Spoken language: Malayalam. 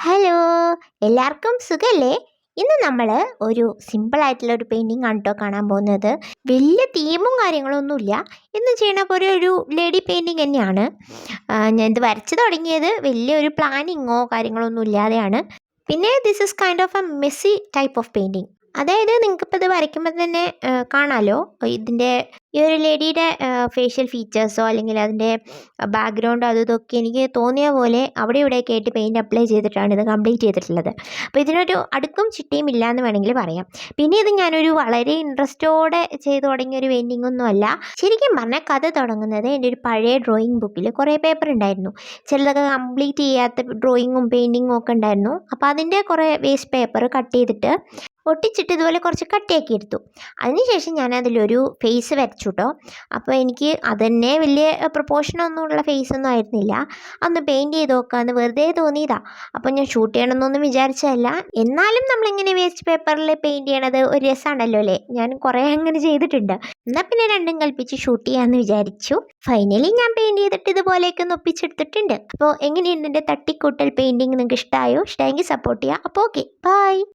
ഹലോ, എല്ലാവർക്കും സുഖല്ലേ? ഇന്ന് നമ്മൾ ഒരു സിമ്പിളായിട്ടുള്ള ഒരു പെയിൻറ്റിങ് ആണ് കേട്ടോ കാണാൻ പോകുന്നത്. വലിയ തീമും കാര്യങ്ങളൊന്നുമില്ല. ഇന്ന് ചെയ്യണ പോലെ ഒരു ലേഡി പെയിൻറ്റിങ് തന്നെയാണ്. ഞാൻ ഇത് വരച്ച് തുടങ്ങിയത് വലിയൊരു പ്ലാനിങ്ങോ കാര്യങ്ങളൊന്നും ഇല്ലാതെയാണ്. പിന്നെ this is kind of A Messi type of painting. അതായത് നിങ്ങൾക്കിപ്പോൾ ഇത് വരയ്ക്കുമ്പോൾ തന്നെ കാണാമല്ലോ, ഇതിൻ്റെ ഈ ഒരു ലേഡിയുടെ ഫേഷ്യൽ ഫീച്ചേഴ്സോ അല്ലെങ്കിൽ അതിൻ്റെ ബാക്ക്ഗ്രൗണ്ട് അതും ഇതൊക്കെ എനിക്ക് തോന്നിയ പോലെ അവിടെ ഇവിടെയൊക്കെ ആയിട്ട് പെയിൻറ്റ് അപ്ലൈ ചെയ്തിട്ടാണ് ഇത് കംപ്ലീറ്റ് ചെയ്തിട്ടുള്ളത്. അപ്പോൾ ഇതിനൊരു അടുക്കും ചിട്ടയും ഇല്ല എന്ന് വേണമെങ്കിൽ പറയാം. പിന്നെ ഇത് ഞാനൊരു വളരെ ഇൻട്രസ്റ്റോടെ ചെയ്തു തുടങ്ങിയ ഒരു പെയിൻറ്റിംഗ് ഒന്നുമല്ല. ശരിക്കും പറഞ്ഞാൽ കഥ തുടങ്ങുന്നത് എൻ്റെ ഒരു പഴയ ഡ്രോയിങ് ബുക്കിൽ കുറേ പേപ്പർ ഉണ്ടായിരുന്നു. ചിലതൊക്കെ കംപ്ലീറ്റ് ചെയ്യാത്ത ഡ്രോയിങ്ങും പെയിൻറ്റിങ്ങും ഒക്കെ ഉണ്ടായിരുന്നു. അപ്പോൾ അതിൻ്റെ കുറേ വേസ്റ്റ് പേപ്പർ കട്ട് ചെയ്തിട്ട് ഒട്ടിച്ചിട്ട് ഇതുപോലെ കുറച്ച് കട്ടിയാക്കി എടുത്തു. അതിനുശേഷം ഞാനതിലൊരു ഫേസ് വരച്ചു കേട്ടോ. അപ്പോൾ എനിക്ക് അതന്നെ വലിയ പ്രൊപ്പോർഷനൊന്നും ഉള്ള ഫേസൊന്നും ആയിരുന്നില്ല. അന്ന് പെയിൻറ്റ് ചെയ്ത് നോക്കാമെന്ന് വെറുതെ തോന്നിയതാ. അപ്പോൾ ഞാൻ ഷൂട്ട് ചെയ്യണമെന്നൊന്നും വിചാരിച്ചതല്ല. എന്നാലും നമ്മളിങ്ങനെ വേസ്റ്റ് പേപ്പറിൽ പെയിൻറ്റ് ചെയ്യണത് ഒരു രസമാണല്ലോ അല്ലേ? ഞാൻ കുറേ അങ്ങനെ ചെയ്തിട്ടുണ്ട്. എന്നാൽ പിന്നെ രണ്ടും കൽപ്പിച്ച് ഷൂട്ട് ചെയ്യാമെന്ന് വിചാരിച്ചു. ഫൈനലി ഞാൻ പെയിൻറ്റ് ചെയ്തിട്ട് ഇതുപോലെയൊക്കെ ഒന്ന് ഒപ്പിച്ചെടുത്തിട്ടുണ്ട്. അപ്പോൾ എങ്ങനെയുണ്ട് എൻ്റെ തട്ടിക്കൂട്ടൽ പെയിൻറ്റിങ്? നിങ്ങൾക്ക് ഇഷ്ടമായോ? ഇഷ്ടമായെങ്കിൽ സപ്പോർട്ട് ചെയ്യുക. അപ്പോൾ ഓക്കെ, ബൈ.